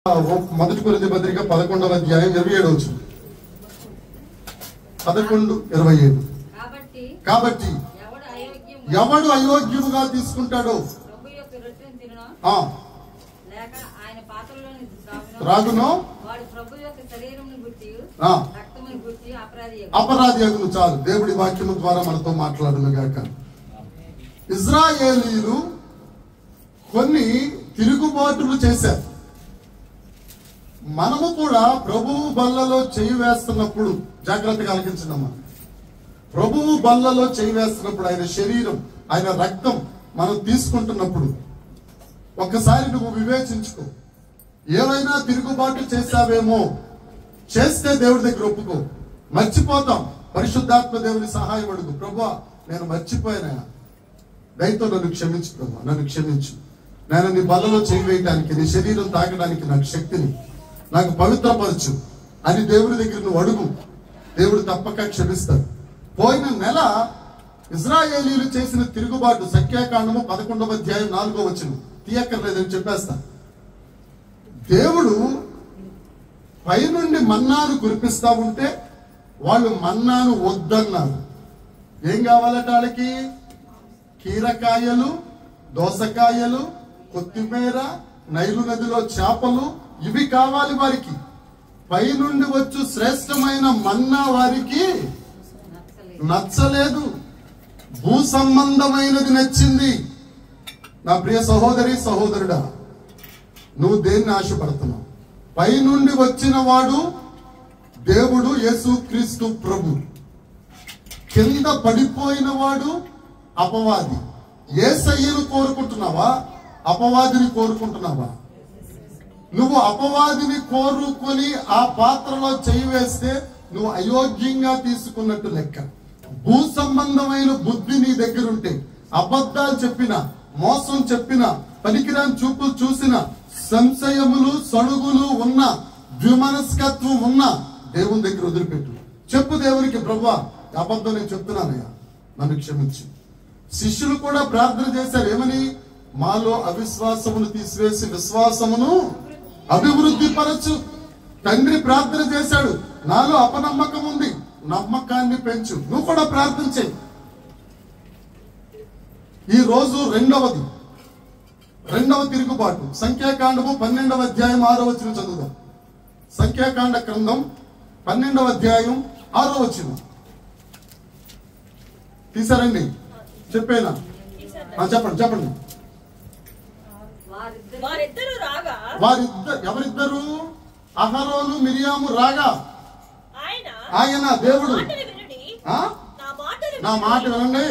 మొదటి కొరింథీ పత్రిక 11వ అధ్యాయం 27వ వచనం. 11:27. కాబట్టి ఎవడు అయోగ్యముగా తీసుకుంటాడో రాగునో అపరాధి అగును. చాలు, దేవుడి వాక్యము ద్వారా మనతో మాట్లాడును గాక. ఇజ్రాయేలీలు కొన్ని తిరుగుబాటులు చేశారు. మనము కూడా ప్రభువు బల్లలో చేయి వేస్తున్నప్పుడు జాగ్రత్తగా ఆలకించడమ్మా. ప్రభువు బల్లలో చేయి వేస్తున్నప్పుడు, ఆయన శరీరం, ఆయన రక్తం మనం తీసుకుంటున్నప్పుడు ఒక్కసారి నువ్వు వివేచించుకో. ఏమైనా తిరుగుబాటు చేశావేమో, చేస్తే దేవుడి దగ్గర ఒప్పుకో. మర్చిపోతాం, పరిశుద్ధాత్మ దేవుని సహాయం అడుగు. ప్రభువా, నేను మర్చిపోయినా, దయతో నన్ను క్షమించు ప్రభువా, నన్ను క్షమించు. నేను నీ బల్లలో చేయి వేయడానికి, నీ శరీరం తాగడానికి నాకు శక్తిని, నాకు పవిత్రపరచు అని దేవుడి దగ్గర నువ్వు అడుగు. దేవుడు తప్పక క్షమిస్తాడు. పోయిన నెల ఇజ్రాయేలీలు చేసిన తిరుగుబాటు, సంఖ్యాకాండము 11వ అధ్యాయం 4వ వచనం. తీయక్కర్లేదని చెప్పేస్తా. దేవుడు పైనుండి మన్నాను కురిపిస్తా ఉంటే వాళ్ళు మన్నాను వద్దన్నారు. ఏం కావాలట వాళ్ళకి? కీరకాయలు, దోసకాయలు, కొత్తిమీర, నైలు నదిలో చేపలు, ఇవి కావాలి వారికి. పైనుండి వచ్చు శ్రేష్టమైన మన్నా వారికి నచ్చలేదు. భూ సంబంధమైనది నచ్చింది. నా ప్రియ సహోదరి సహోదరుడా, నువ్వు దేన్ని ఆశపడుతున్నావు? పైనుండి వచ్చిన వాడు దేవుడు, యేసుక్రీస్తు ప్రభు. కింద పడిపోయిన వాడు అపవాది. యేసయ్యను కోరుకుంటున్నావా? అపవాదిని కోరుకుంటున్నావా? నువ్వు అపవాదిని కోరుకొని ఆ పాత్రలో చేయి వేస్తే నువ్వు అయోగ్యంగా తీసుకున్నట్టు లెక్క. భూ సంబంధమైన బుద్ధి నీ దగ్గర ఉంటే, అబద్ధాలు చెప్పిన, మోసం చెప్పిన, పనికిరాని చూపులు చూసిన, సంశయములు సణుగులు ఉన్న, ద్విమనస్కత్వం ఉన్న దేవుని దగ్గర వదిలిపెట్టు. చెప్పు దేవునికి, ప్రభువా, అబద్ధం నేను చెప్తున్నానయ్యా, నన్ను క్షమించు. శిష్యులు కూడా ప్రార్థన చేశారు. ఏమని? మాలో అవిశ్వాసమును తీసివేసి విశ్వాసమును అభివృద్ధి పరచు. తండ్రి ప్రార్థన చేశాడు, నాలో అపనమ్మకం ఉంది, నమ్మకాన్ని పెంచు. నువ్వు కూడా ప్రార్థన చేయి. ఈ రోజు రెండవ తిరుగుబాటు, సంఖ్యాకాండము 12వ అధ్యాయం 6వ వచనం చదువుదాం. సంఖ్యాకాండ గ్రంథం 12వ అధ్యాయం 6వ వచనం తీసారండి? చెప్పేనా? చెప్పండి. ఎవరిద్దరు? అహరోను మిరియాము రాగా ఆయన దేవుడు, నా మాట వినండి,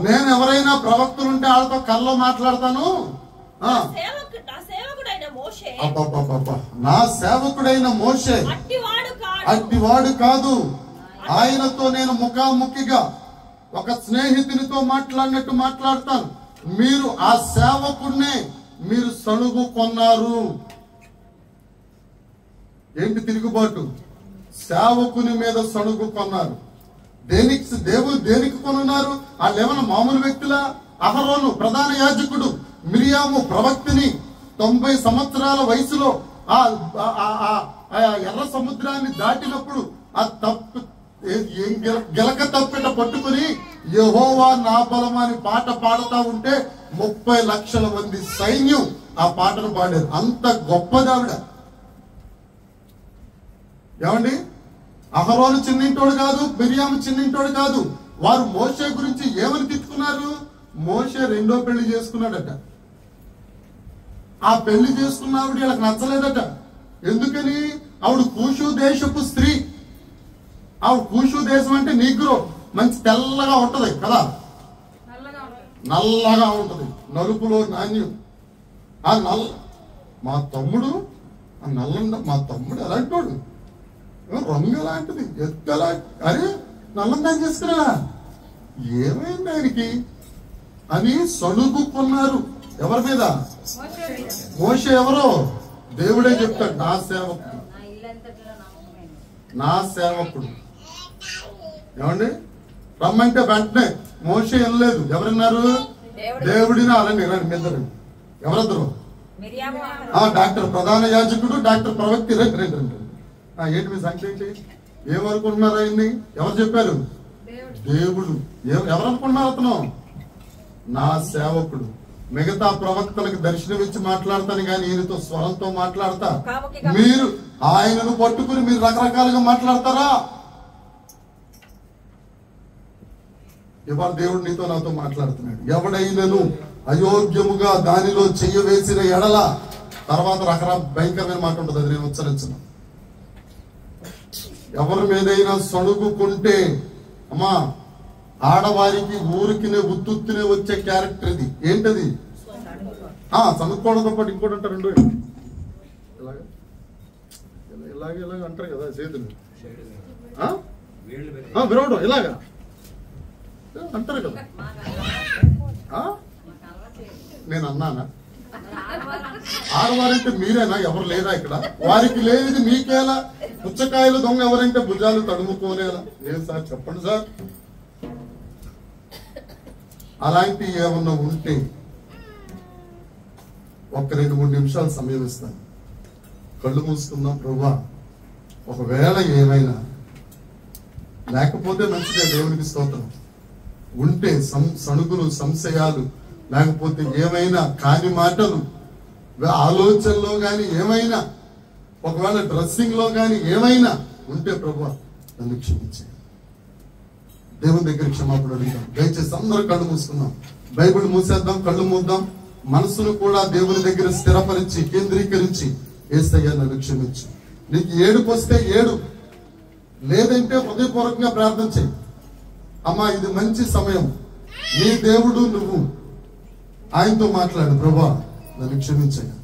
నేను ఎవరైనా ప్రవక్తలుంటే వాళ్ళతో కల్లో మాట్లాడతాను. నా సేవకుడైన మోషే అట్టివాడు కాదు. ఆయనతో నేను ముఖాముఖిగా ఒక స్నేహితునితో మాట్లాడినట్టు మాట్లాడతాను. మీరు ఆ సేవకుడినే మీరు సణుగు కొన్నారు. ఏంటి తిరుగుబాటు? సేవకుని మీద సణుగు కొన్నారు. దేనికి కొనున్నారు? వాళ్ళు ఏమన్నా మామూలు వ్యక్తులా? అహరోను ప్రధాన యాజకుడు, మిరియాము ప్రవక్తిని. 90 సంవత్సరాల వయసులో ఆ ఎర్ర సముద్రాన్ని దాటినప్పుడు ఆ గెలక తప్పిట పట్టుకుని యెహోవా నా బలం అని పాట పాడుతా ఉంటే 30 లక్షల మంది సైన్యం ఆ పాటను పాడారు. అంత గొప్పదావిడ. ఏమండి? అహరోను చిన్నింటోడు కాదు, మిరియాము చిన్నింటోడు కాదు. వారు మోషే గురించి ఏమని తిట్టుకున్నారు? మోషే 2వ పెళ్లి చేసుకున్నాడట. ఆ పెళ్లి చేసుకున్న ఆవిడ వీళ్ళకి నచ్చలేదట. ఎందుకని? ఆవిడ కూషు దేశపు స్త్రీ. ఆవిడ కూషు దేశం అంటే నీగ్రో, మంచి తెల్లగా ఉంటది కదా, నల్లగా ఉంటది, నలుపులో నాణ్యం. మా తమ్ముడు మా తమ్ముడు ఎలాంటోడు, రంగు ఎలాంటిది, ఎత్తలా, అరే నల్లంగా చేసుకున్నా, ఏమైంది ఆయనకి అని సణుగుకున్నారు. ఎవరి మీద? మోషే ఎవరో దేవుడే చెప్తాడు, నా సేవకుడు. ఏమండి? రమ్మంటే వెంటనే మోషే వెళ్ళలేదు. ఎవరన్నారు? దేవుడిని. అలాంటి రండి ఇద్దరు. ఎవరద్దరు? డాక్టర్ ప్రధాన యాజకుడు, డాక్టర్ ప్రవక్తి. రండి రండి రండి. ఏంటి మీ సంఖ్య ఏంటి? ఏమనుకుంటున్నారు ఆయన్ని? ఎవరు చెప్పారు? దేవుడు. ఎవరు అనుకుంటున్నారు? అతను నా సేవకుడు. మిగతా ప్రవక్తలకు దర్శనం ఇచ్చి మాట్లాడతాను కానీ ఈయనతో స్వరంతో మాట్లాడతా. మీరు ఆయనను పట్టుకుని మీరు రకరకాలుగా మాట్లాడతారా? ఇవాళ దేవుడు నీతో నాతో మాట్లాడుతున్నాడు. ఎవడైనను అయోగ్యముగా దానిలో చెయ్యవేసిన ఎడల, తర్వాత రకరకాల భయంకరమైన మాట ఉంటుంది, అది నేను ఉచ్చరించను. ఎవరి మీదైనా సణుగుకుంటే, అమ్మా ఆడవారికి ఊరికినే ఉత్తునే వచ్చే క్యారెక్టర్ ఇది. ఏంటది? సణుక్కోవడంతో పాటు ఇంకోటి అంటారు. రెండు ఇలాగ ఇలాగ అంటారు కదా చేతులు, విరవడం ఇలాగా అంటారు కదా. నేను అన్నానా? ఆడవారంటే మీరేనా? ఎవరు లేదా ఇక్కడ? వారికి లేదు మీకేలా? పుచ్చకాయలు దొంగ ఎవరంటే భుజాలు తడుముకోలేలా? ఏం సార్ చెప్పండి సార్. అలాంటి ఏమన్నా ఉంటే ఒక 2-3 నిమిషాలు సమయం ఇస్తాను. కళ్ళు మూసుకుందాం. ప్రభువా, ఒకవేళ ఏమైనా లేకపోతే మంచిదే, దేవునికి స్తోత్రం. ఉంటే సణుగులు, సంశయాలు, లేకపోతే ఏమైనా కాని మాటలు, ఆలోచనలో గాని ఏమైనా, ఒకవేళ డ్రెస్సింగ్ లో గాని ఏమైనా ఉంటే ప్రభువా నన్ను క్షమించే. దేవుని దగ్గర క్షమాపణ అడుగుతాం. దయచేసి అందరూ కళ్ళు మూసుకుందాం. బైబిల్ మూసేద్దాం, కళ్ళు మూద్దాం. మనసును కూడా దేవుని దగ్గర స్థిరపరిచి కేంద్రీకరించి, యేసయ్యా నన్ను క్షమించు. నీకు ఏడుపు వస్తే ఏడు, లేదంటే హృదయపూర్వకంగా ప్రార్థన చేయి. అమ్మా ఇది మంచి సమయం. నీ దేవుడు నువ్వు ఆయనతో మాట్లాడు. ప్రభువా నన్ను క్షమించయ్యా.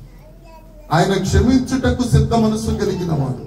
ఆయన క్షమించుటకు సిద్ధ మనసు కలిగిన వాడు.